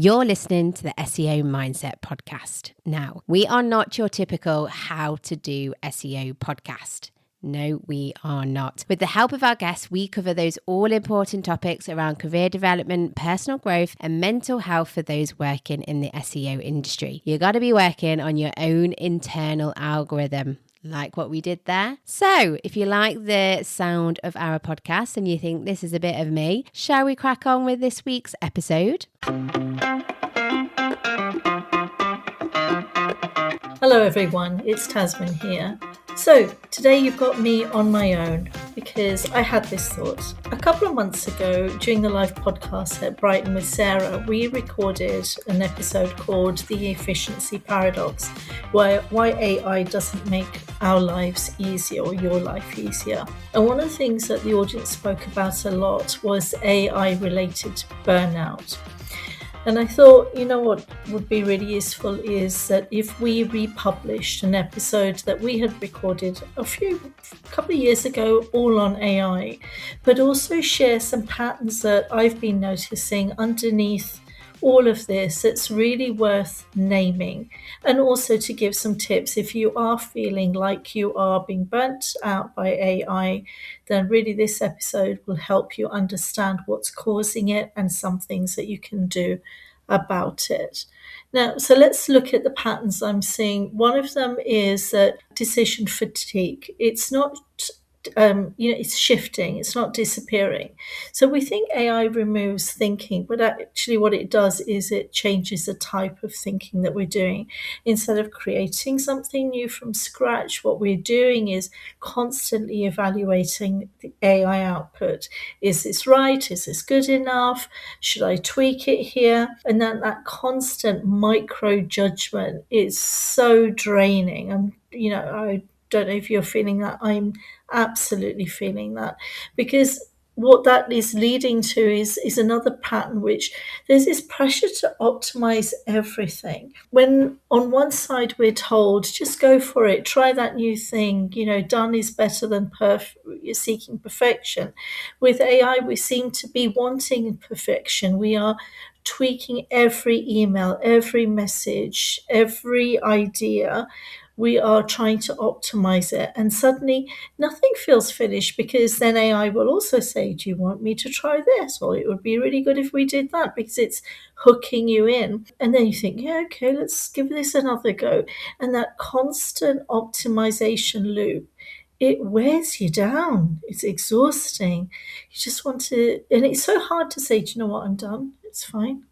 You're listening to the SEO Mindset podcast. Now, we are not your typical how to do SEO podcast. No, we are not. With the help of our guests, we cover those all-important topics around career development, personal growth, and mental health for those working in the SEO industry. You got to be working on your own internal algorithm. Like what we did there. So if you like the sound of our podcast and you think this is a bit of me, shall we crack on with this week's episode? Hello everyone, it's Tazmin here. So today you've got me on my own because I had this thought. A couple of months ago during the live podcast at Brighton with Sarah, we recorded an episode called The Efficiency Paradox, why AI doesn't make our lives easier or your life easier. And one of the things that the audience spoke about a lot was AI related burnout. And I thought, you know what would be really useful is that if we republished an episode that we had recorded a couple of years ago, all on AI, but also share some patterns that I've been noticing underneath all of this that's really worth naming, and also to give some tips if you are feeling like you are being burnt out by AI, then really this episode will help you understand what's causing it and some things that you can do about it. Now, so let's look at the patterns I'm seeing. One of them is decision fatigue. It's not it's shifting, it's not disappearing. So we think AI removes thinking, but actually what it does is it changes the type of thinking that we're doing. Instead of creating something new from scratch, what we're doing is constantly evaluating the AI output. Is this right? Is this good enough? Should I tweak it here? And then that constant micro judgment is so draining. I don't know if you're feeling that. I'm absolutely feeling that, because what that is leading to is another pattern, which there's this pressure to optimize everything. When on one side we're told, just go for it, try that new thing, done is better than you're seeking perfection. With AI, we seem to be wanting perfection. We are tweaking every email, every message, every idea. We are trying to optimize it, and suddenly nothing feels finished, because then AI will also say, do you want me to try this? Or it would be really good if we did that, because it's hooking you in. And then you think, yeah, okay, let's give this another go. And that constant optimization loop, it wears you down. It's exhausting. You just want to, and it's so hard to say, do you know what, I'm done. It's fine.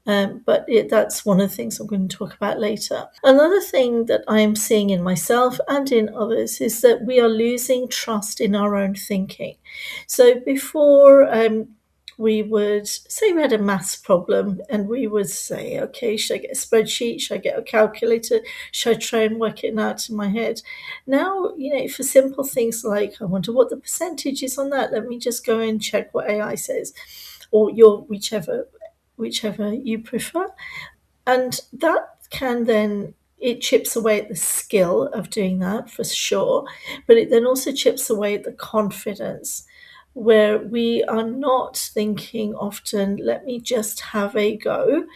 But that's one of the things I'm going to talk about later. Another thing that I am seeing in myself and in others is that we are losing trust in our own thinking. So before we would say we had a maths problem and we would say, okay, should I get a spreadsheet? Should I get a calculator? Should I try and work it out in my head? Now, for simple things like, I wonder what the percentage is on that. Let me just go and check what AI says, or whichever you prefer. And that can then, it chips away at the skill of doing that for sure, but it then also chips away at the confidence, where we are not thinking often, let me just have a go.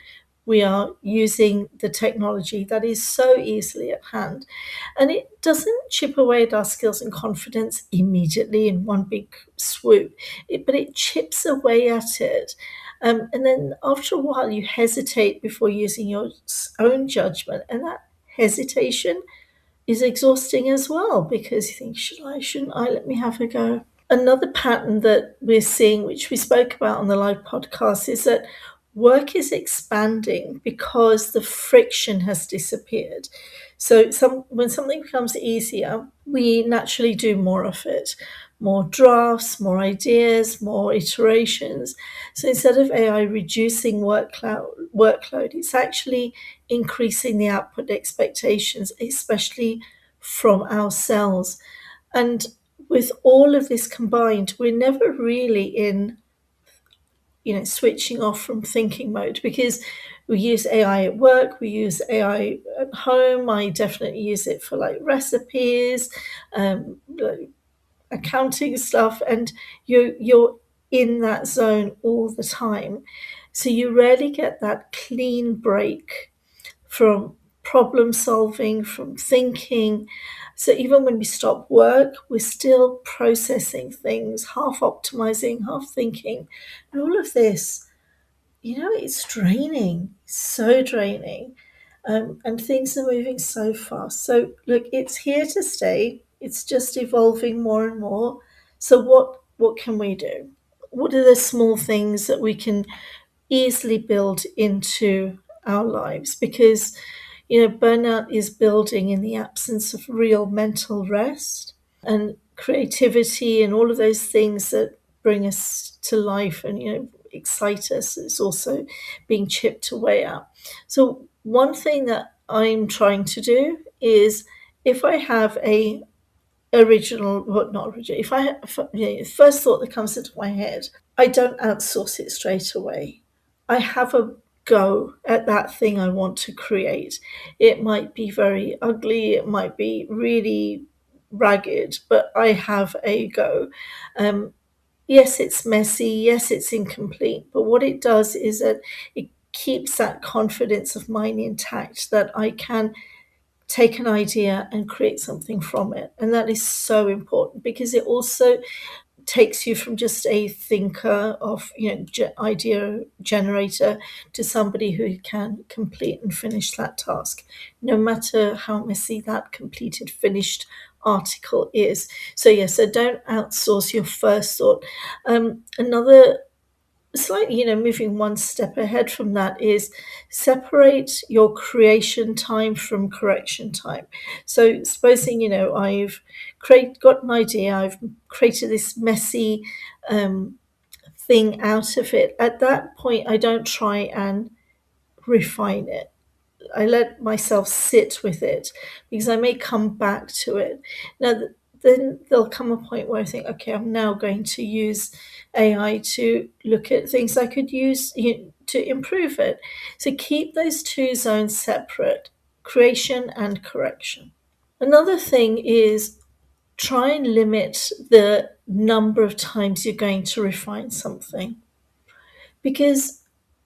We are using the technology that is so easily at hand. And it doesn't chip away at our skills and confidence immediately in one big swoop, but it chips away at it. And then after a while, you hesitate before using your own judgment. And that hesitation is exhausting as well, because you think, should I, shouldn't I? Let me have a go. Another pattern that we're seeing, which we spoke about on the live podcast, is that work is expanding because the friction has disappeared. So when something becomes easier, we naturally do more of it. More drafts, more ideas, more iterations. So instead of AI reducing workload, it's actually increasing the output expectations, especially from ourselves. And with all of this combined, we're never really in switching off from thinking mode, because we use AI at work, we use AI at home. I definitely use it for like recipes, accounting stuff, and you're in that zone all the time. So you rarely get that clean break from problem solving, from thinking. So even when we stop work, we're still processing things, half optimizing, half thinking. And all of this, it's draining, so draining. And things are moving so fast. So look, it's here to stay. It's just evolving more and more. So what can we do? What are the small things that we can easily build into our lives? Because burnout is building in the absence of real mental rest, and creativity and all of those things that bring us to life and excite us is also being chipped away at. So one thing that I'm trying to do is, if I have a original, well, not original, if I first thought that comes into my head, I don't outsource it straight away. I have a go at that thing I want to create. It might be very ugly, it might be really ragged, but I have a go. Yes, it's messy, yes, it's incomplete, but what it does is that it keeps that confidence of mine intact, that I can take an idea and create something from it. And that is so important, because it also takes you from just a thinker of idea generator to somebody who can complete and finish that task, no matter how messy that completed finished article is. So don't outsource your first thought. Another slightly, moving one step ahead from that, is separate your creation time from correction time. So supposing, I've got an idea, I've created this messy thing out of it. At that point, I don't try and refine it. I let myself sit with it, because I may come back to it. Now, then there'll come a point where I think, okay, I'm now going to use AI to look at things I could use to improve it. So keep those two zones separate, creation and correction. Another thing is, try and limit the number of times you're going to refine something, because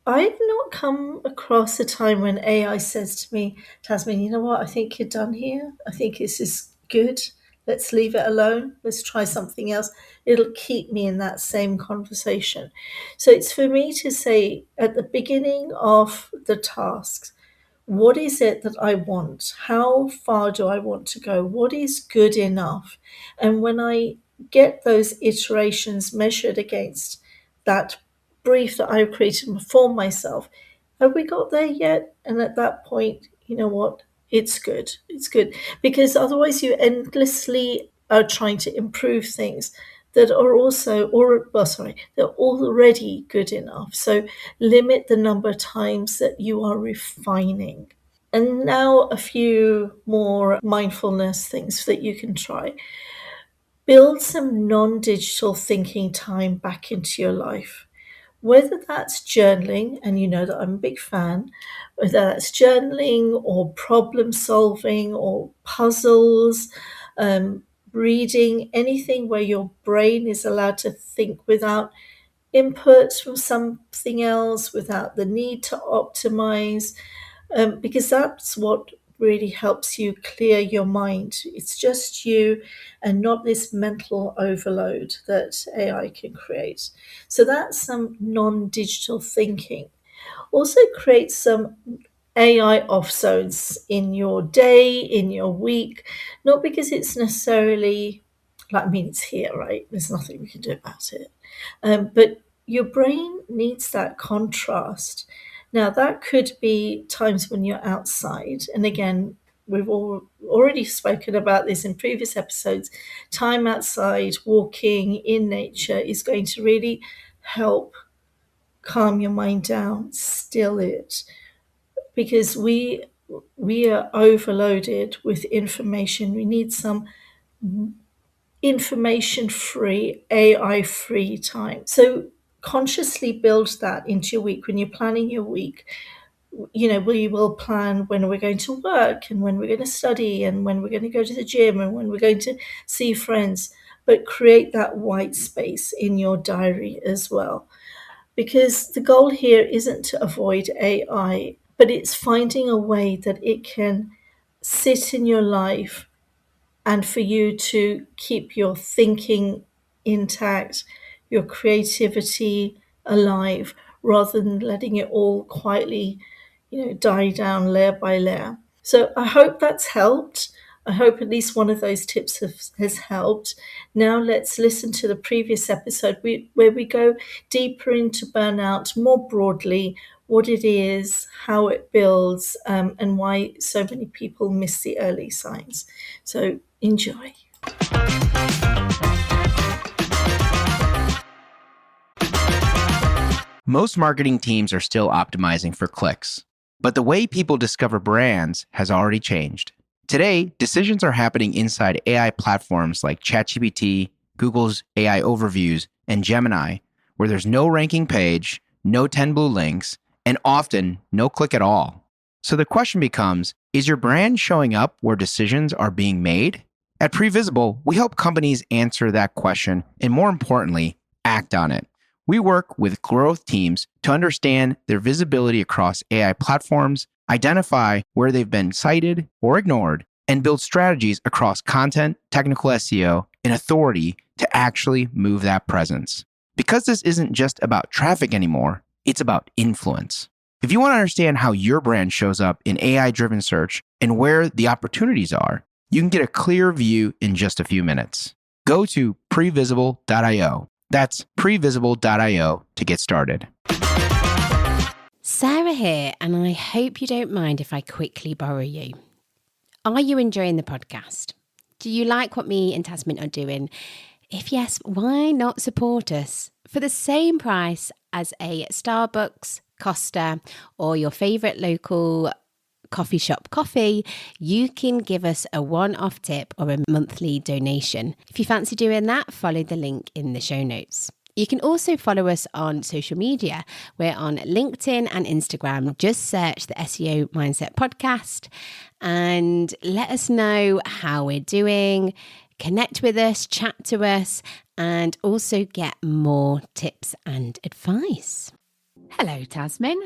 I've not come across a time when AI says to me, Tazmin, you know what? I think you're done here. I think this is good. Let's leave it alone. Let's try something else. It'll keep me in that same conversation. So it's for me to say at the beginning of the tasks, what is it that I want? How far do I want to go? What is good enough? And when I get those iterations measured against that brief that I've created for myself, have we got there yet? And at that point, you know what? It's good. It's good. Because otherwise you endlessly are trying to improve things that are they're already good enough. So limit the number of times that you are refining. And now a few more mindfulness things that you can try. Build some non-digital thinking time back into your life. Whether that's journaling, and you know that I'm a big fan, whether that's journaling or problem solving or puzzles, reading, anything where your brain is allowed to think without input from something else, without the need to optimize, because that's what really helps you clear your mind. It's just you and not this mental overload that AI can create. So that's some non-digital thinking. Also create some AI off zones in your day, in your week, not because it's necessarily it's here, right? There's nothing we can do about it. But your brain needs that contrast. Now, that could be times when you're outside. And again, we've already spoken about this in previous episodes. Time outside, walking in nature is going to really help calm your mind down, still it, because we are overloaded with information. We need some information free, AI free time. So consciously build that into your week. When you're planning your week, we will plan when we're going to work and when we're going to study and when we're going to go to the gym and when we're going to see friends, but create that white space in your diary as well. because the goal here isn't to avoid AI, but it's finding a way that it can sit in your life and for you to keep your thinking intact, your creativity alive, rather than letting it all quietly, die down layer by layer. So I hope that's helped. I hope at least one of those tips has helped. Now let's listen to the previous episode where we go deeper into burnout more broadly, what it is, how it builds, and why so many people miss the early signs. So enjoy. Most marketing teams are still optimizing for clicks, but the way people discover brands has already changed. Today, decisions are happening inside AI platforms like ChatGPT, Google's AI Overviews, and Gemini, where there's no ranking page, no 10 blue links, and often no click at all. So the question becomes, is your brand showing up where decisions are being made? At Previsible, we help companies answer that question and, more importantly, act on it. We work with growth teams to understand their visibility across AI platforms, identify where they've been cited or ignored, and build strategies across content, technical SEO, and authority to actually move that presence. Because this isn't just about traffic anymore, it's about influence. If you want to understand how your brand shows up in AI-driven search and where the opportunities are, you can get a clear view in just a few minutes. Go to previsible.io. That's previsible.io to get started. Sarah here, and I hope you don't mind if I quickly borrow you. Are you enjoying the podcast? Do you like what me and Tazmin are doing? If yes, why not support us? For the same price as a Starbucks, Costa, or your favourite local coffee shop coffee, you can give us a one-off tip or a monthly donation. If you fancy doing that, follow the link in the show notes. You can also follow us on social media. We're on LinkedIn and Instagram. Just search the SEO Mindset podcast and let us know how we're doing. Connect with us, chat to us, and also get more tips and advice. Hello, Tazmin.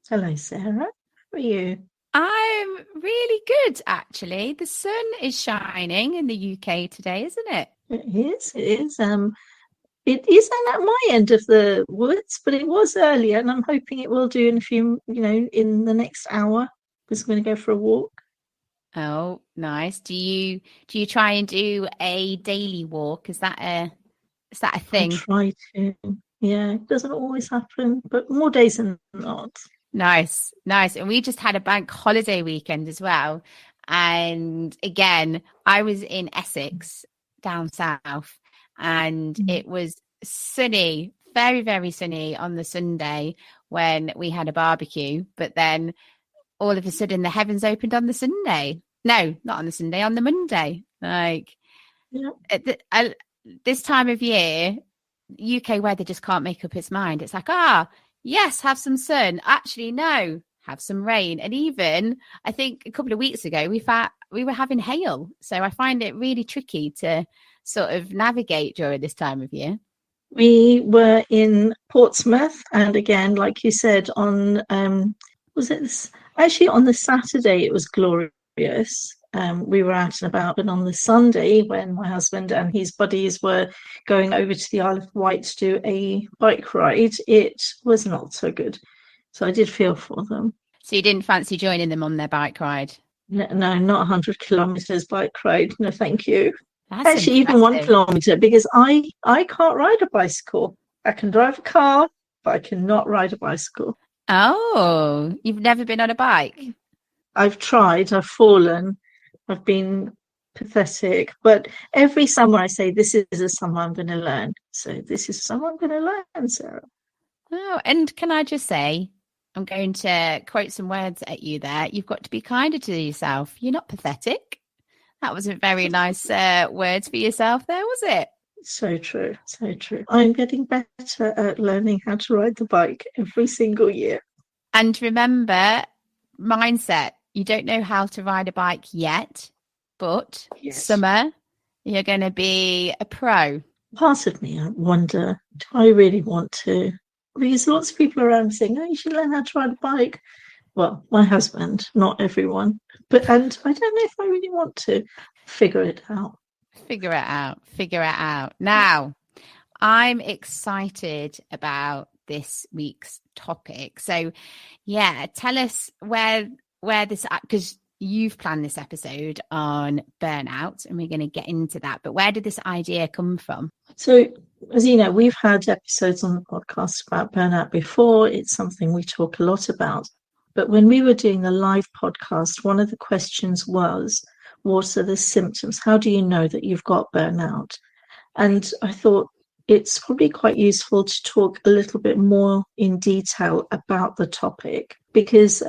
Hello, Sarah. How are you? I'm really good, actually. The sun is shining in the UK today, isn't it? It is. It isn't at my end of the woods, but it was earlier, and I'm hoping it will do in a few, in the next hour, because I'm going to go for a walk. Oh, nice. Do you try and do a daily walk? Is that a thing? I try to. Yeah, it doesn't always happen, but more days than not. Nice. And we just had a bank holiday weekend as well. And again, I was in Essex down south, and it was sunny, very, very sunny on the Sunday when we had a barbecue. But then all of a sudden the heavens opened on the Sunday. No, not on the Sunday, on the Monday. This time of year, UK weather just can't make up its mind. It's like, yes, have some sun. Actually, no, have some rain. And even, I think a couple of weeks ago, we were having hail. So I find it really tricky to sort of navigate during this time of year. We were in Portsmouth, and again, like you said, on was it this? Actually, on the Saturday, it was glorious. We were out and about, but on the Sunday, when my husband and his buddies were going over to the Isle of Wight to do a bike ride, it was not so good. So I did feel for them. So you didn't fancy joining them on their bike ride? No, not 100 kilometres bike ride. No, thank you. That's actually impressive. Even 1 kilometre, because I can't ride a bicycle. I can drive a car, but I cannot ride a bicycle. Oh, you've never been on a bike? I've tried, I've fallen, I've been pathetic, but every summer I say, this is a summer I'm going to learn. So this is summer I'm going to learn, Sarah. Oh, and can I just say, I'm going to quote some words at you there. You've got to be kinder to yourself. You're not pathetic. That wasn't very nice words for yourself there, was it? So true, so true. I'm getting better at learning how to ride the bike every single year. And remember, mindset. You don't know how to ride a bike yet, but summer, you're going to be a pro. Part of me, I wonder, do I really want to because lots of people around saying, oh, you should learn how to ride a bike. Well, my husband, not everyone. And I don't know if I really want to figure it out. Figure it out. Now, I'm excited about this week's topic. So, yeah, tell us where this, because you've planned this episode on burnout, and we're going to get into that. But where did this idea come from? So, as you know, we've had episodes on the podcast about burnout before. It's something we talk a lot about. But when we were doing the live podcast, one of the questions was, what are the symptoms? How do you know that you've got burnout? And I thought it's probably quite useful to talk a little bit more in detail about the topic, because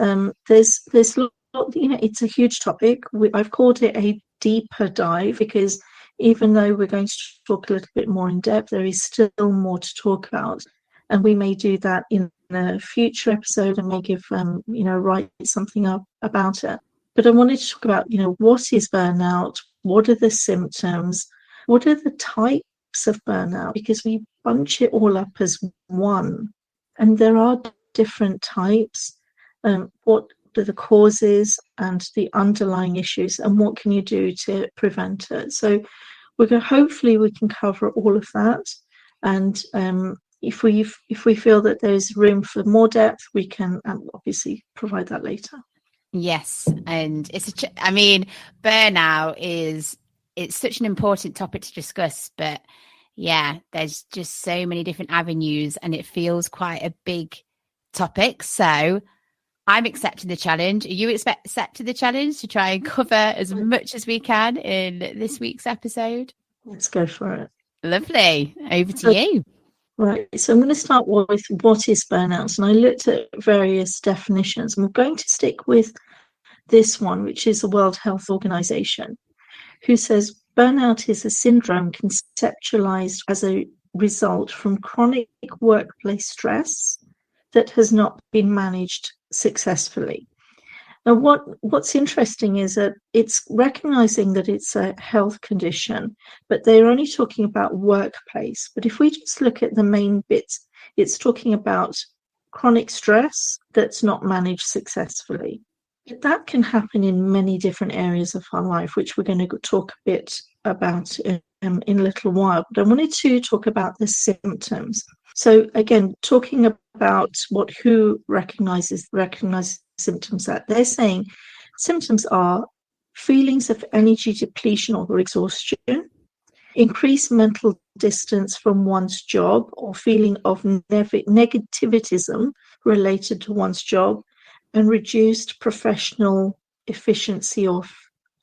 there's it's a huge topic. I've called it a deeper dive, because even though we're going to talk a little bit more in depth, there is still more to talk about, and we may do that in a future episode and may give write something up about it. But I wanted to talk about what is burnout, what are the symptoms, what are the types of burnout, because we bunch it all up as one, and there are different types. What are the causes and the underlying issues, and what can you do to prevent it? So hopefully we can cover all of that, and if we feel that there's room for more depth, we can obviously provide that later. Yes, and burnout it's such an important topic to discuss, but yeah, there's just so many different avenues, and it feels quite a big topic. So I'm accepting the challenge. Are you accepting the challenge to try and cover as much as we can in this week's episode? Let's go for it. Lovely. Over to you. Right, so I'm going to start with what is burnout, and I looked at various definitions, and we're going to stick with this one, which is the World Health Organization, who says burnout is a syndrome conceptualized as a result from chronic workplace stress that has not been managed successfully. Now, what's interesting is that it's recognizing that it's a health condition, but they're only talking about workplace. But if we just look at the main bits, it's talking about chronic stress that's not managed successfully. But that can happen in many different areas of our life, which we're going to talk a bit about in a little while. But I wanted to talk about the symptoms. So again, talking about who recognizes symptoms, that they're saying symptoms are feelings of energy depletion or exhaustion, increased mental distance from one's job, or feeling of negativism related to one's job, and reduced professional efficiency or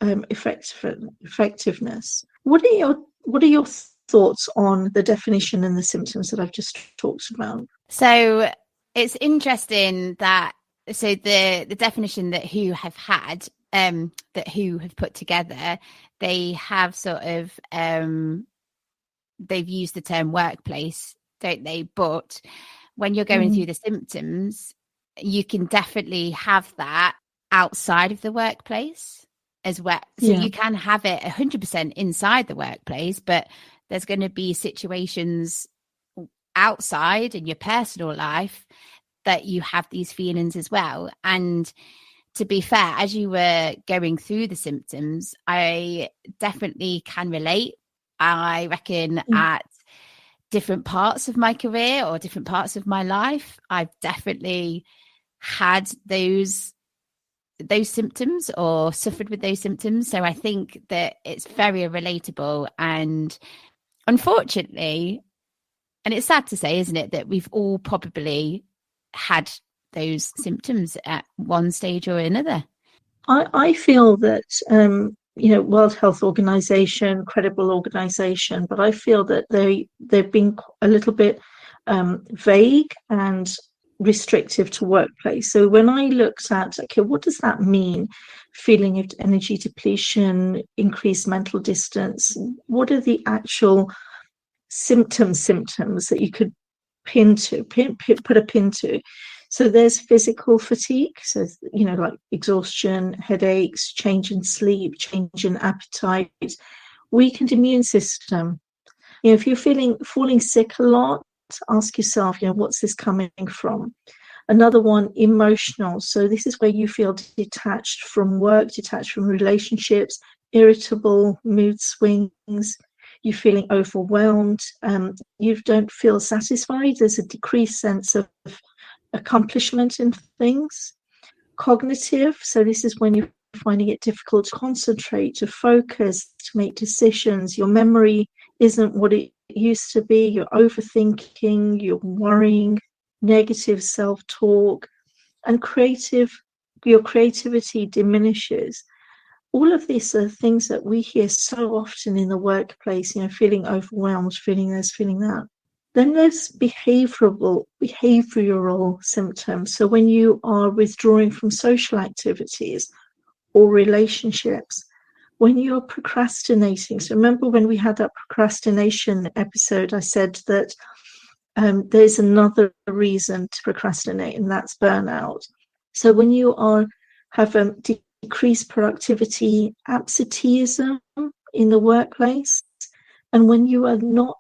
effectiveness. What are your thoughts on the definition and the symptoms that I've just talked about? So it's interesting that the definition that WHO have had, that WHO have put together, they have sort of they've used the term workplace, don't they? But when you're going through the symptoms, you can definitely have that outside of the workplace as well. So you can have it 100% inside the workplace, but there's going to be situations outside in your personal life that you have these feelings as well. And to be fair, as you were going through the symptoms, I definitely can relate. I reckon at different parts of my career or different parts of my life, I've definitely had those symptoms or suffered with those symptoms. So I think that it's very relatable, and unfortunately, and it's sad to say, isn't it, that we've all probably had those symptoms at one stage or another. I feel that World Health Organization, credible organization, but I feel that they've been a little bit vague and restrictive to workplace. So when I looked at, okay, what does that mean? Feeling of energy depletion, increased mental distance. What are the actual symptoms that you could put a pin to? So there's physical fatigue, so like exhaustion, headaches, change in sleep, change in appetite, weakened immune system. If you're falling sick a lot, ask yourself, what's this coming from? Another one, emotional. So this is where you feel detached from work, detached from relationships, irritable, mood swings, you're feeling overwhelmed, you don't feel satisfied. There's a decreased sense of accomplishment in things. Cognitive. So this is when you're finding it difficult to concentrate, to focus, to make decisions. Your memory isn't what it used to be. You're overthinking, you're worrying, negative self-talk, and your creativity diminishes. All of these are things that we hear so often in the workplace, feeling overwhelmed, feeling this, feeling that. Then there's behavioral symptoms. So when you are withdrawing from social activities or relationships, when you're procrastinating. So remember when we had that procrastination episode, I said that there's another reason to procrastinate, and that's burnout. So when you have decreased productivity, absenteeism in the workplace, and when you are not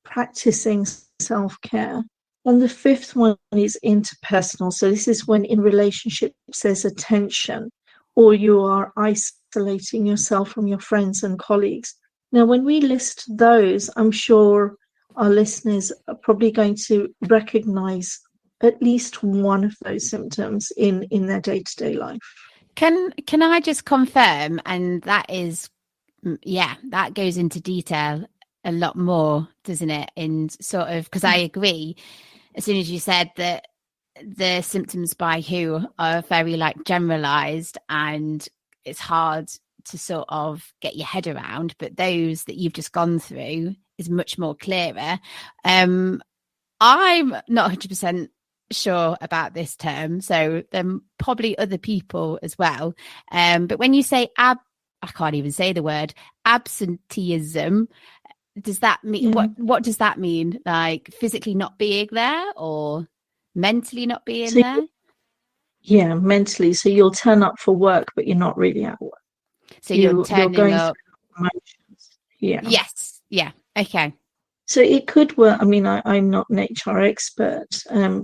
practicing self-care. And the fifth one is interpersonal. So this is when in relationships there's a tension, or you are isolating yourself from your friends and colleagues. Now, when we list those, I'm sure our listeners are probably going to recognize at least one of those symptoms in their day-to-day life. Can I just confirm, and that is, that goes into detail a lot more, doesn't it? In sort of, because I agree, as soon as you said that the symptoms by who are very generalized and it's hard to sort of get your head around, but those that you've just gone through is much more clearer. I'm not 100% sure about this term, so there are probably other people as well. But when you say I can't even say the word absenteeism, does that mean what does that mean? Like physically not being there or mentally not being there? Yeah, mentally. So you'll turn up for work, but you're not really at work. So you're turning up. Yeah. Yes. Yeah. Okay. So it could work. I mean, I'm not an HR expert.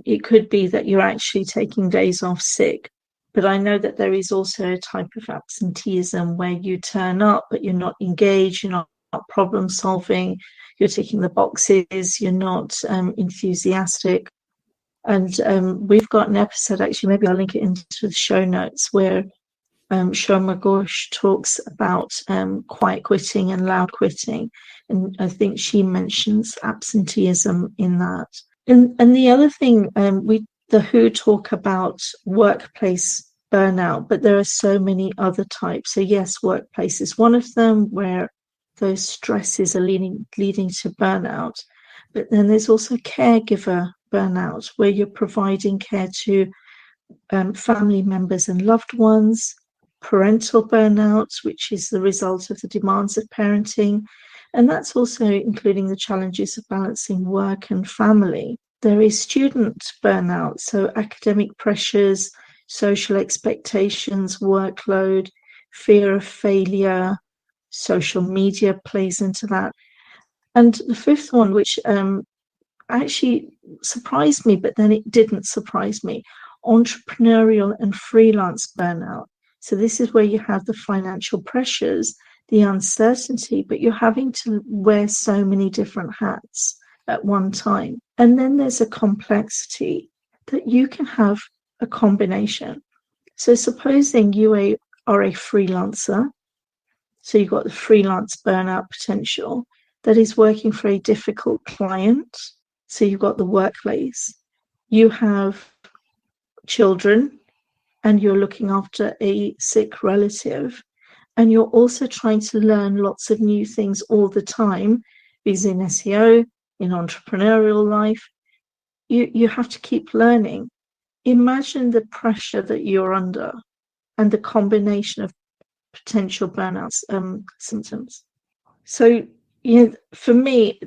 It could be that you're actually taking days off sick. But I know that there is also a type of absenteeism where you turn up, but you're not engaged, you're not problem solving, you're ticking the boxes, you're not enthusiastic. And we've got an episode, actually, maybe I'll link it into the show notes, where Shoma Ghosh talks about quiet quitting and loud quitting. And I think she mentions absenteeism in that. And the other thing, the WHO talk about workplace burnout, but there are so many other types. So yes, workplace is one of them where those stresses are leading to burnout. But then there's also caregiver burnout, where you're providing care to family members and loved ones. Parental burnout, which is the result of the demands of parenting. And that's also including the challenges of balancing work and family. There is student burnout, so academic pressures, social expectations, workload, fear of failure, social media plays into that. And the fifth one, which actually surprised me, but then it didn't surprise me, entrepreneurial and freelance burnout. So this is where you have the financial pressures, the uncertainty, but you're having to wear so many different hats at one time. And then there's a complexity that you can have a combination. So supposing you are a freelancer, so you've got the freelance burnout potential that is working for a difficult client. So you've got the workplace, you have children, and you're looking after a sick relative, and you're also trying to learn lots of new things all the time, because in SEO, in entrepreneurial life, you have to keep learning. Imagine the pressure that you're under and the combination of potential burnout symptoms. So, for me,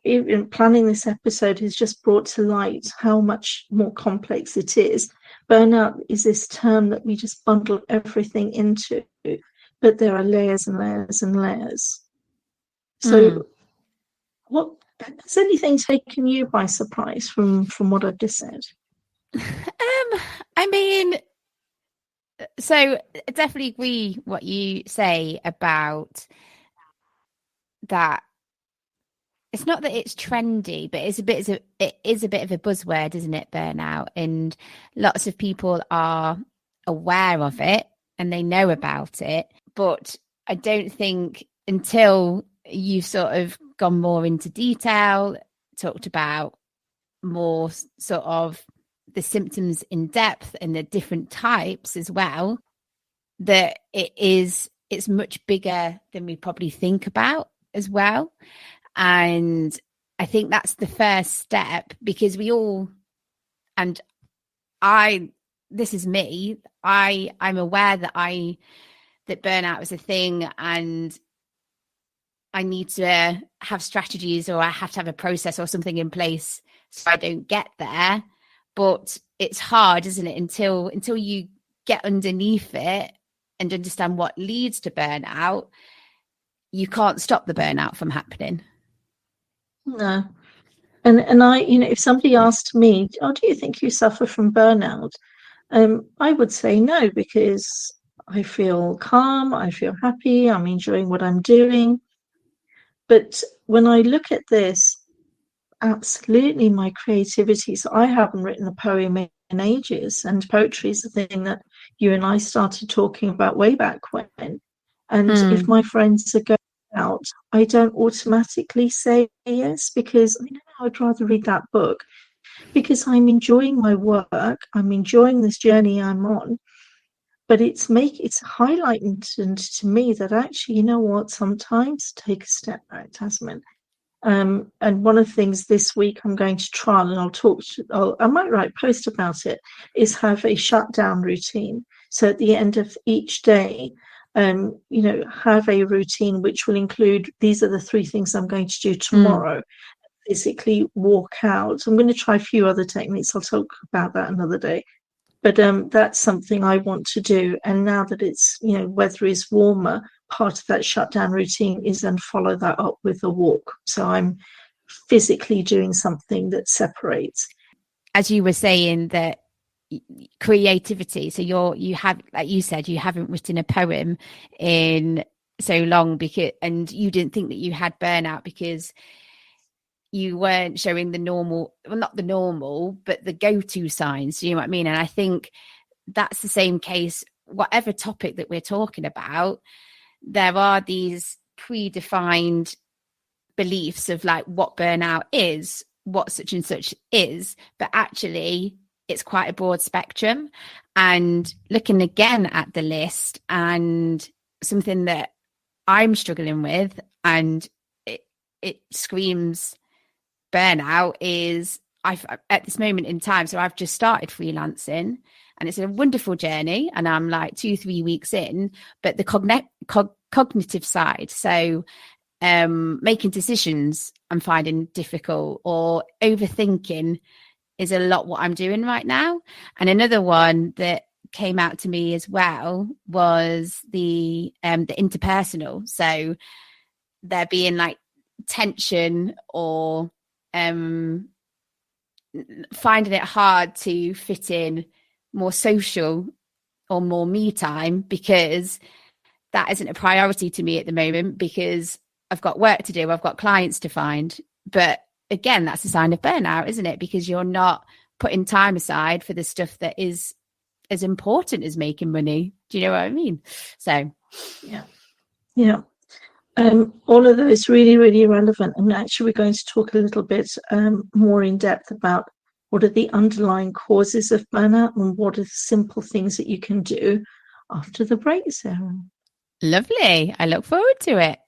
even planning this episode has just brought to light how much more complex it is. Burnout is this term that we just bundle everything into, but there are layers and layers and layers. So Has anything taken you by surprise from what I've just said? I mean, so I definitely agree what you say about that. It's not that it's trendy, but it is a bit of a buzzword, isn't it? Burnout, and lots of people are aware of it and they know about it. But I don't think until you've sort of gone more into detail, talked about more sort of the symptoms in depth and the different types as well, that it's much bigger than we probably think about as well. And I think that's the first step, because we all, and this is me, I'm aware that burnout is a thing, and I need to have strategies, or I have to have a process or something in place so I don't get there. But it's hard, isn't it, until you get underneath it and understand what leads to burnout. You can't stop the burnout from happening. No. And I, if somebody asked me, do you think you suffer from burnout? I would say no, because I feel calm, I feel happy, I'm enjoying what I'm doing. But when I look at this, absolutely my creativity. So I haven't written a poem in ages, and poetry is the thing that you and I started talking about way back when. And if my friends are going out, I don't automatically say yes, because I know I'd rather read that book, because I'm enjoying my work, I'm enjoying this journey I'm on. But it's highlighting to me that actually, you know what, sometimes take a step back, Tazmin. And one of the things this week I'm going to trial, and I might write a post about it, is have a shutdown routine. So at the end of each day, have a routine which will include, these are the 3 things I'm going to do tomorrow. Physically walk out. I'm going to try a few other techniques. I'll talk about that another day. But that's something I want to do. And now that it's, weather is warmer, part of that shutdown routine is then follow that up with a walk. So I'm physically doing something that separates. As you were saying, that creativity. So you have, like you said, you haven't written a poem in so long, and you didn't think that you had burnout because you weren't showing the normal, well, not the normal, but the go-to signs. You know what I mean? And I think that's the same case, whatever topic that we're talking about, there are these predefined beliefs of like what burnout is, what such and such is, but actually it's quite a broad spectrum. And looking again at the list, and something that I'm struggling with, and it screams burnout, is I've at this moment in time, so I've just started freelancing, and it's a wonderful journey, and I'm like 2-3 weeks in, but the cognitive side, so making decisions I'm finding difficult, or overthinking is a lot what I'm doing right now. And another one that came out to me as well was the interpersonal, so there being like tension, or finding it hard to fit in more social or more me time, because that isn't a priority to me at the moment, because I've got work to do, I've got clients to find. But again, that's a sign of burnout, isn't it? Because you're not putting time aside for the stuff that is as important as making money. Do you know what I mean? So yeah. All of those really, really relevant. And actually, we're going to talk a little bit more in depth about what are the underlying causes of burnout, and what are the simple things that you can do after the break, Sarah. Lovely. I look forward to it.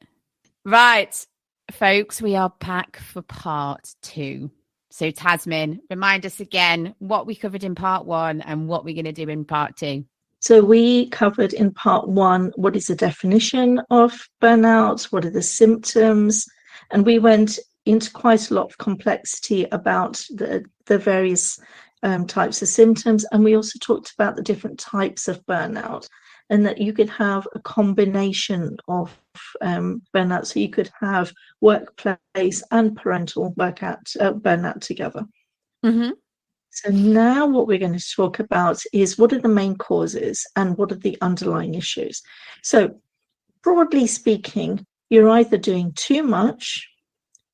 Right, folks, we are back for part 2. So Tazmin, remind us again what we covered in part 1 and what we're going to do in part 2. So we covered in part 1, what is the definition of burnout? What are the symptoms? And we went into quite a lot of complexity about the various types of symptoms. And we also talked about the different types of burnout, and that you could have a combination of burnout. So you could have workplace and parental burnout together. Mm-hmm. So now what we're going to talk about is what are the main causes and what are the underlying issues. So broadly speaking, you're either doing too much,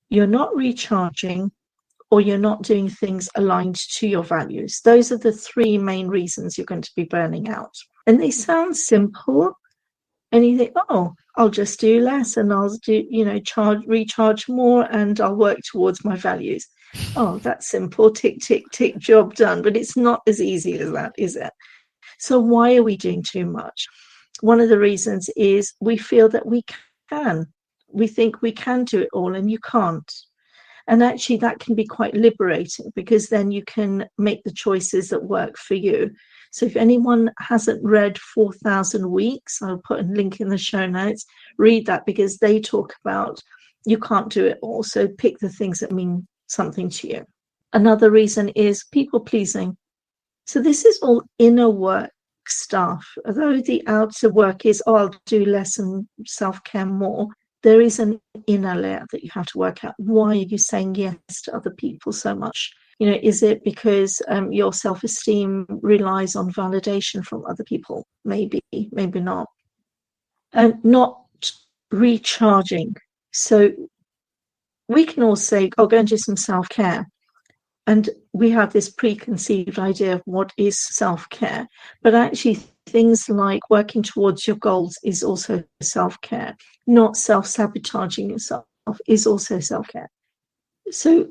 you're not recharging, or you're not doing things aligned to your values. Those are the three main reasons you're going to be burning out. And they sound simple, and you think, oh, I'll just do less and I'll do, recharge more and I'll work towards my values. Oh, that's simple, tick, tick, tick, job done. But it's not as easy as that, is it? So why are we doing too much? One of the reasons is we feel that we can. We think we can do it all, and you can't. And actually that can be quite liberating, because then you can make the choices that work for you. So if anyone hasn't read 4,000 Weeks, I'll put a link in the show notes, read that, because they talk about you can't do it all. So pick the things that mean something to you. Another reason is people pleasing. So this is all inner work stuff. Although the outer work is, oh, I'll do less and self-care more, there is an inner layer that you have to work out. Why are you saying yes to other people so much? Is it because your self-esteem relies on validation from other people? Maybe, maybe not. And not recharging. So we can all say, oh, go and do some self-care. And we have this preconceived idea of what is self-care. But actually, things like working towards your goals is also self-care. Not self-sabotaging yourself is also self-care. So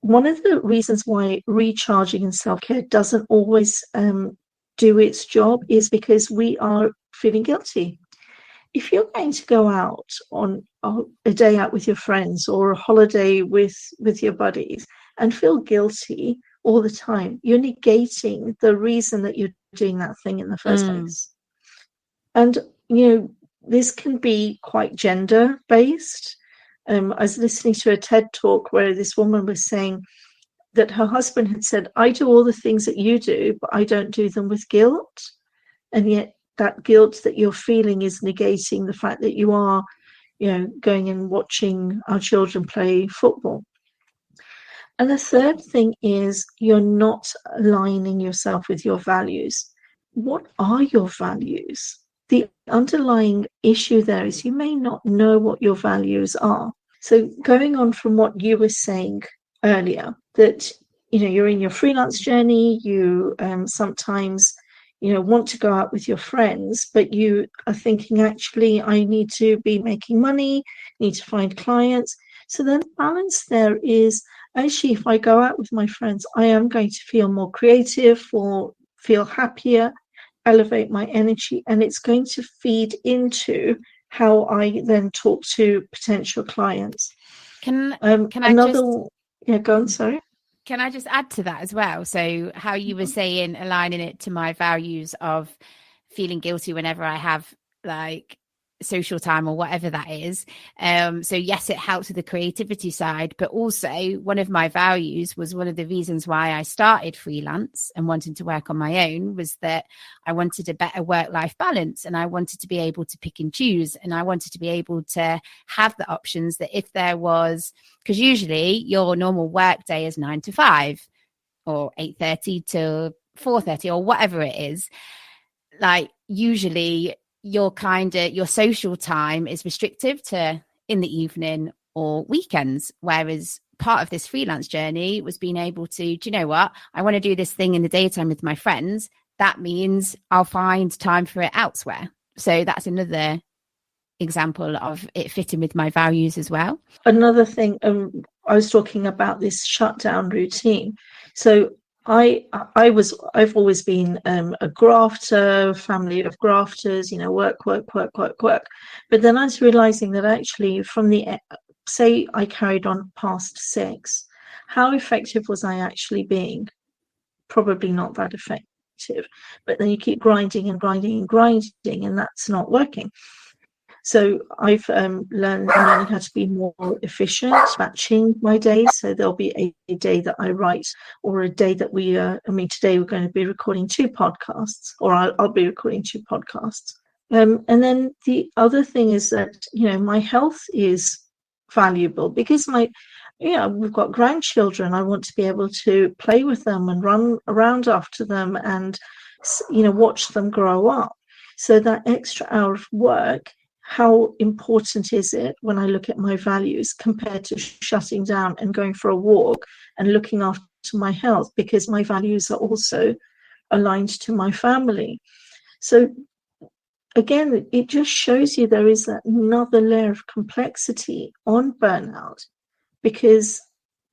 one of the reasons why recharging and self-care doesn't always do its job is because we are feeling guilty. If you're going to go out on a day out with your friends or a holiday with your buddies and feel guilty all the time, you're negating the reason that you're doing that thing in the first place. And, this can be quite gender-based. I was listening to a TED talk where this woman was saying that her husband had said, I do all the things that you do, but I don't do them with guilt. And yet that guilt that you're feeling is negating the fact that you are, going and watching our children play football. And the third thing is you're not aligning yourself with your values. What are your values? The underlying issue there is you may not know what your values are. So going on from what you were saying earlier, that, you're in your freelance journey, you sometimes, want to go out with your friends, but you are thinking, actually, I need to be making money, need to find clients. So then balance there is, actually, if I go out with my friends, I am going to feel more creative or feel happier, elevate my energy, and it's going to feed into how I then talk to potential clients. Can go on, sorry. Can I just add to that as well? So how you were saying, aligning it to my values of feeling guilty whenever I have like social time or whatever that is. So yes, it helps with the creativity side, but also one of my values was one of the reasons why I started freelance and wanting to work on my own was that I wanted a better work-life balance, and I wanted to be able to pick and choose, and I wanted to be able to have the options that if there was, because usually your normal work day is 9 to 5 or 8:30 to 4:30 or whatever it is, like usually your social time is restrictive to in the evening or weekends. Whereas part of this freelance journey was being able to, do you know what? I want to do this thing in the daytime with my friends. That means I'll find time for it elsewhere. So that's another example of it fitting with my values as well. Another thing, I was talking about this shutdown routine. So I've always been a grafter, family of grafters, work. But then I was realizing that actually from say I carried on past 6, how effective was I actually being? Probably not that effective. But then you keep grinding, and that's not working. So I've I'm learning how to be more efficient, batching my days. So there'll be a day that I write, or a day that today we're going to be recording 2 podcasts, or I'll be recording 2 podcasts. And then the other thing is that, my health is valuable, because we've got grandchildren. I want to be able to play with them and run around after them and, watch them grow up. So that extra hour of work, how important is it when I look at my values compared to shutting down and going for a walk and looking after my health, because my values are also aligned to my family. So again, it just shows you there is another layer of complexity on burnout, because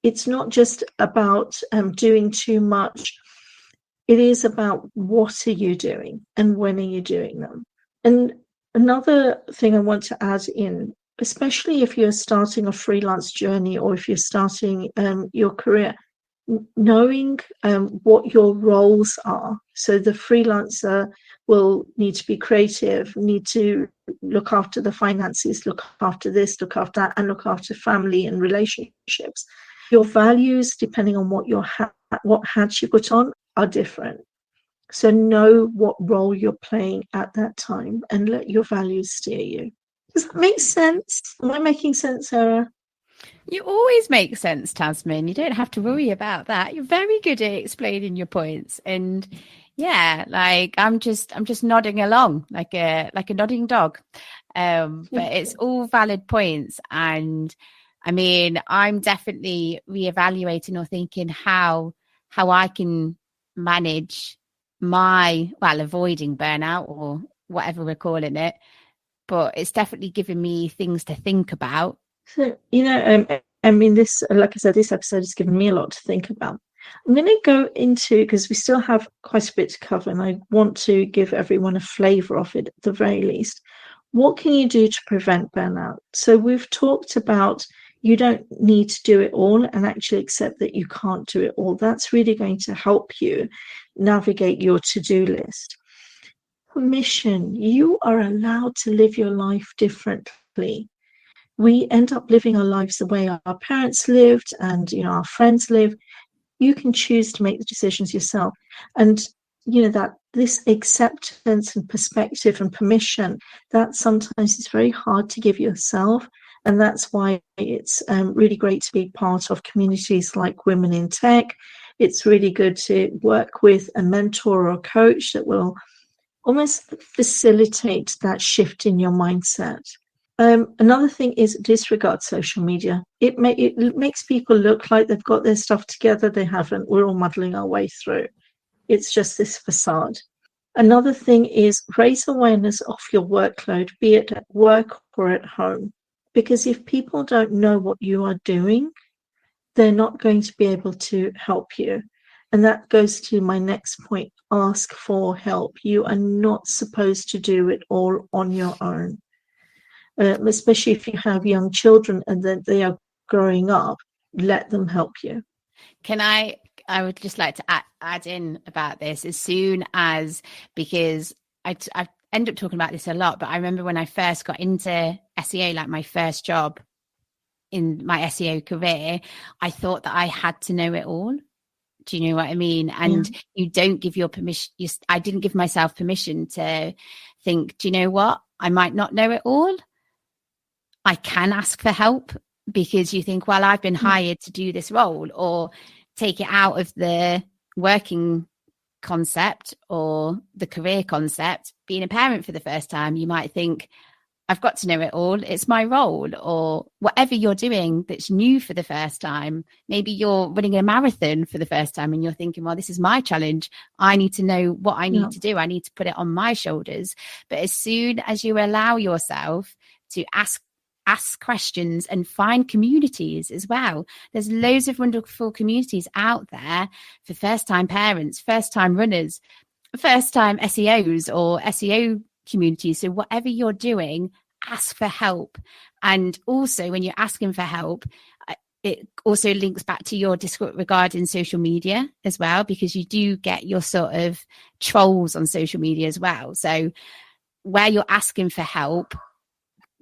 it's not just about doing too much. It is about what are you doing and when are you doing them. And another thing I want to add in, especially if you're starting a freelance journey, or if you're starting your career, knowing what your roles are. So the freelancer will need to be creative, need to look after the finances, look after this, look after that, and look after family and relationships. Your values, depending on what what hats you put on, are different. So know what role you're playing at that time and let your values steer you. Does that make sense? Am I making sense, Sarah? You always make sense, Tazmin. You don't have to worry about that. You're very good at explaining your points. And yeah, like I'm just nodding along like a nodding dog. But it's all valid points. And I mean, I'm definitely reevaluating or thinking how I can manage avoiding burnout, or whatever we're calling it. But it's definitely given me things to think about. So, this, like I said, this episode has given me a lot to think about. I'm going to go into, because we still have quite a bit to cover, and I want to give everyone a flavour of it at the very least. What can you do to prevent burnout? So we've talked about you don't need to do it all, and actually accept that you can't do it all. That's really going to help you navigate your to-do list. Permission. You are allowed to live your life differently. We end up living our lives the way our parents lived and, our friends live. You can choose to make the decisions yourself. And, that this acceptance and perspective and permission, that sometimes is very hard to give yourself. And that's why it's really great to be part of communities like Women in Tech. It's really good to work with a mentor or a coach that will almost facilitate that shift in your mindset. Another thing is disregard social media. It makes people look like they've got their stuff together. They haven't. We're all muddling our way through. It's just this facade. Another thing is raise awareness of your workload, be it at work or at home. Because if people don't know what you are doing, they're not going to be able to help you. And that goes to my next point. Ask for help. You are not supposed to do it all on your own. Especially if you have young children and then they are growing up, let them help you. I would just like to add in about this because I end up talking about this a lot, but I remember when I first got into SEO, like my first job in my SEO career, I thought that I had to know it all. Do you know what I mean? And you don't give your permission. I didn't give myself permission to think, do you know what? I might not know it all. I can ask for help, because you think, well, I've been hired to do this role, or take it out of the working concept or the career concept. Being a parent for the first time, you might think, I've got to know it all. It's my role. Or whatever you're doing that's new for the first time. Maybe you're running a marathon for the first time and you're thinking, well, this is my challenge. I need to know what I need to do. I need to put it on my shoulders. But as soon as you allow yourself to ask questions and find communities as well. There's loads of wonderful communities out there for first-time parents, first-time runners, first-time SEOs or SEO communities. So whatever you're doing, ask for help. And also when you're asking for help, it also links back to your disregard in social media as well, because you do get your sort of trolls on social media as well. So where you're asking for help,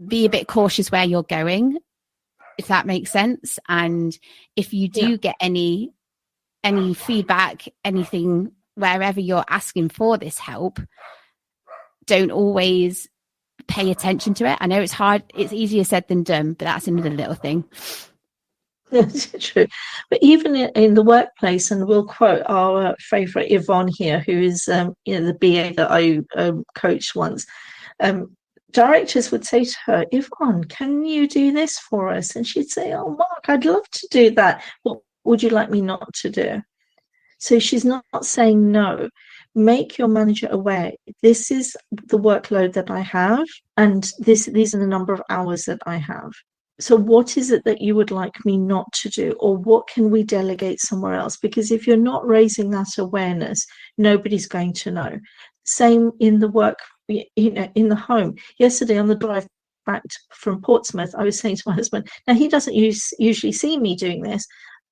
be a bit cautious where you're going, if that makes sense. And if you do get any feedback, anything, wherever you're asking for this help, don't always pay attention to it. I know it's hard. It's easier said than done, but that's another little thing. That's true. But even in the workplace, and we'll quote our favorite Yvonne here, who is the BA that I coached once. Directors would say to her, Yvonne, can you do this for us? And she'd say, oh, Mark, I'd love to do that. What would you like me not to do? So she's not saying no. Make your manager aware, this is the workload that I have, and these are the number of hours that I have. So what is it that you would like me not to do? Or what can we delegate somewhere else? Because if you're not raising that awareness, nobody's going to know. Same in the work, in the home. Yesterday on the drive back from Portsmouth, I was saying to my husband, now he doesn't usually see me doing this,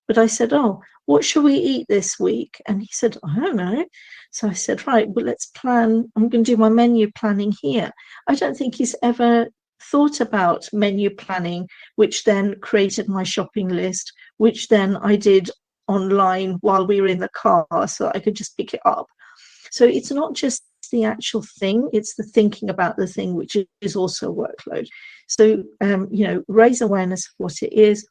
but I said, oh, what shall we eat this week? And he said, I don't know. So I said, right, well, let's plan. I'm going to do my menu planning here. I don't think he's ever thought about menu planning, which then created my shopping list, which then I did online while we were in the car so I could just pick it up. So it's not just the actual thing, it's the thinking about the thing, which is also a workload. So, raise awareness of what it is.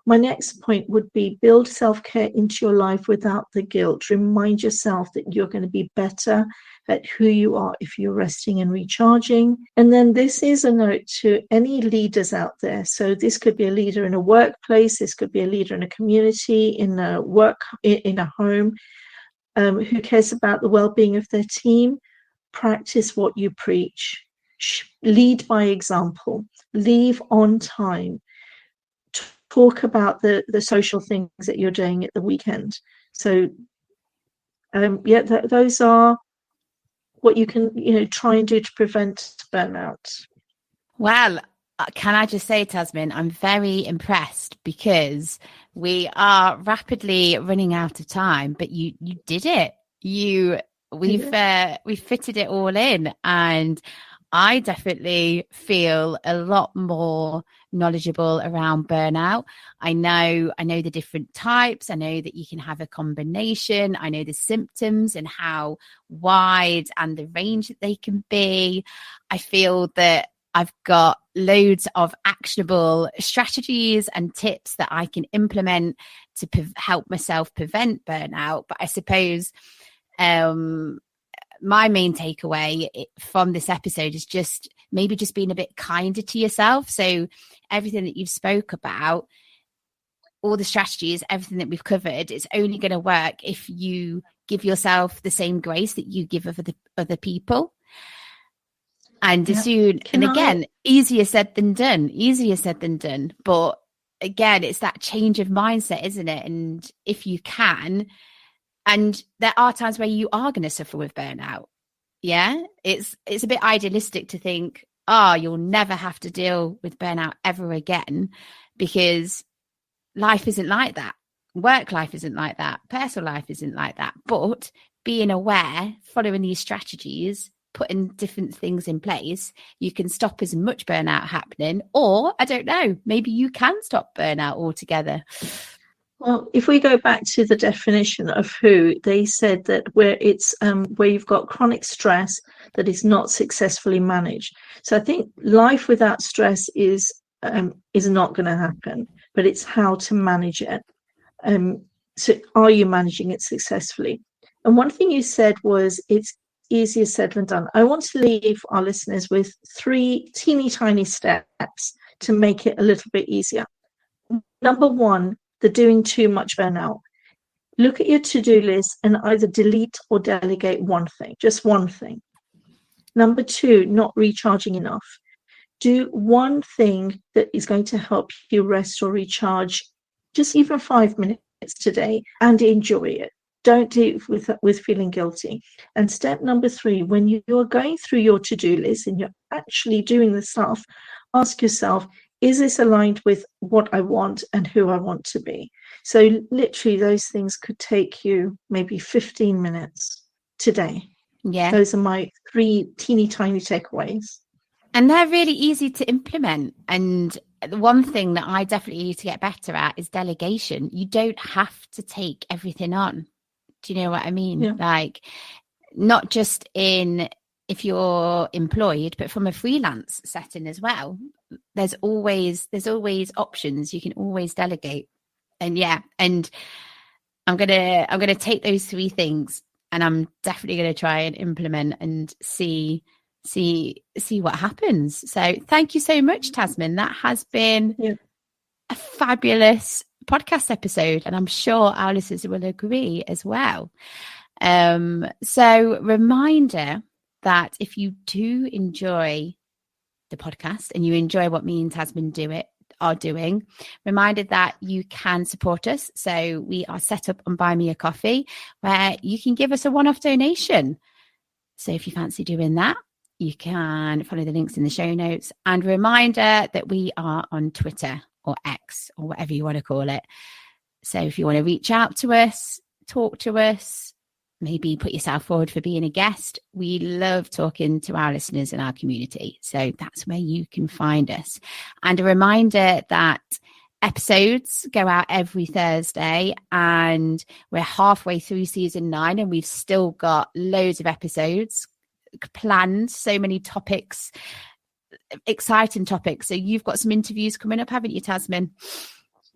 My next point would be build self-care into your life without the guilt. Remind yourself that you're going to be better at who you are if you're resting and recharging. And then this is a note to any leaders out there. So this could be a leader in a workplace, this could be a leader in a community, in a home, who cares about the well-being of their team. Practice what you preach. Lead by example. Leave on time. Talk about the social things that you're doing at the weekend. So those are what you can try and do to prevent burnout. Well, can I just say, Tazmin, I'm very impressed because we are rapidly running out of time, but you did it. We've fitted it all in, and I definitely feel a lot more knowledgeable around burnout. I know the different types. I know that you can have a combination. I know the symptoms and how wide and the range that they can be. I feel that I've got loads of actionable strategies and tips that I can implement to help myself prevent burnout. But I suppose my main takeaway from this episode is just being a bit kinder to yourself. So everything that you've spoke about, all the strategies, everything that we've covered, it's only going to work if you give yourself the same grace that you give other people. And easier said than done. But again, it's that change of mindset, isn't it? And if you can, and there are times where you are going to suffer with burnout. Yeah, it's a bit idealistic to think, you'll never have to deal with burnout ever again, because life isn't like that. Work life isn't like that. Personal life isn't like that. But being aware, following these strategies, putting different things in place, you can stop as much burnout happening. Or, I don't know, maybe you can stop burnout altogether. Well, if we go back to the definition of WHO, they said that where you've got chronic stress that is not successfully managed. So I think life without stress is not going to happen, but it's how to manage it. So are you managing it successfully? And one thing you said was it's easier said than done. I want to leave our listeners with 3 teeny tiny steps to make it a little bit easier. Number 1, the doing too much burnout. Look at your to-do list and either delete or delegate one thing, just one thing. Number 2, not recharging enough. Do one thing that is going to help you rest or recharge, just even 5 minutes today, and enjoy it. Don't do it with feeling guilty. And step number 3, when you're going through your to-do list and you're actually doing the stuff, ask yourself, is this aligned with what I want and who I want to be? So literally those things could take you maybe 15 minutes today. Yeah. Those are my 3 teeny tiny takeaways. And they're really easy to implement. And the one thing that I definitely need to get better at is delegation. You don't have to take everything on. Do you know what I mean? Yeah. Like, not just in if you're employed, but from a freelance setting as well. There's always options. You can always delegate. And I'm gonna take those 3 things, and I'm definitely gonna try and implement and see what happens. So thank you so much, Tazmin. That has been a fabulous podcast episode, and I'm sure our listeners will agree as well. So reminder that if you do enjoy the podcast and you enjoy what me and Tazmin are doing, reminded that you can support us. So we are set up on Buy Me a Coffee, where you can give us a one-off donation. So if you fancy doing that, you can follow the links in the show notes. And reminder that we are on Twitter or X or whatever you want to call it. So if you want to reach out to us, talk to us, maybe put yourself forward for being a guest. We love talking to our listeners in our community. So that's where you can find us. And a reminder that episodes go out every Thursday, and we're halfway through season 9, and we've still got loads of episodes planned, so many topics, exciting topics. So you've got some interviews coming up, haven't you, Tazmin?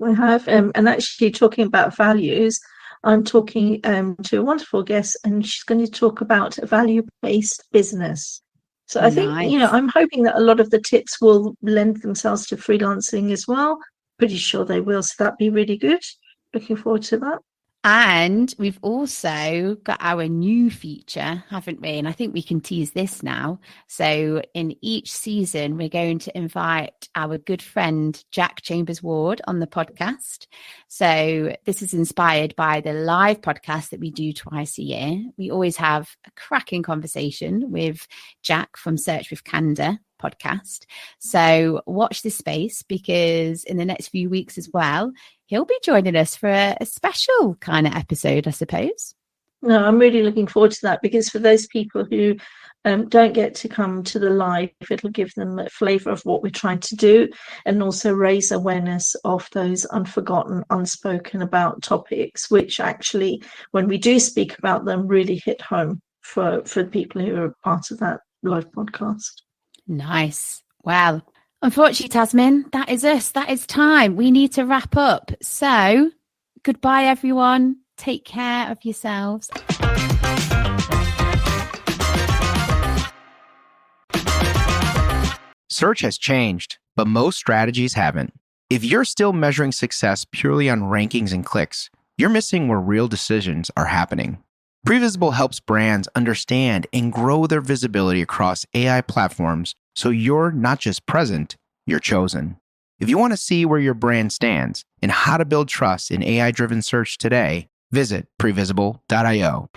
I have, and actually talking about values, I'm talking to a wonderful guest, and she's going to talk about value-based business. So I think, I'm hoping that a lot of the tips will lend themselves to freelancing as well. Pretty sure they will. So that'd be really good. Looking forward to that. And we've also got our new feature, haven't we? And I think we can tease this now. So in each season, we're going to invite our good friend, Jack Chambers Ward, on the podcast. So this is inspired by the live podcast that we do twice a year. We always have a cracking conversation with Jack from Search with Candour podcast. So watch this space, because in the next few weeks as well, he'll be joining us for a special kind of episode, I suppose. No, I'm really looking forward to that, because for those people who don't get to come to the live, it'll give them a flavour of what we're trying to do, and also raise awareness of those unforgotten, unspoken about topics, which actually, when we do speak about them, really hit home for people who are part of that live podcast. Nice. Well, unfortunately, Tazmin, that is us. That is time. We need to wrap up. So goodbye, everyone. Take care of yourselves. Search has changed, but most strategies haven't. If you're still measuring success purely on rankings and clicks, you're missing where real decisions are happening. Previsible helps brands understand and grow their visibility across AI platforms, so you're not just present, you're chosen. If you want to see where your brand stands and how to build trust in AI-driven search today, visit previsible.io.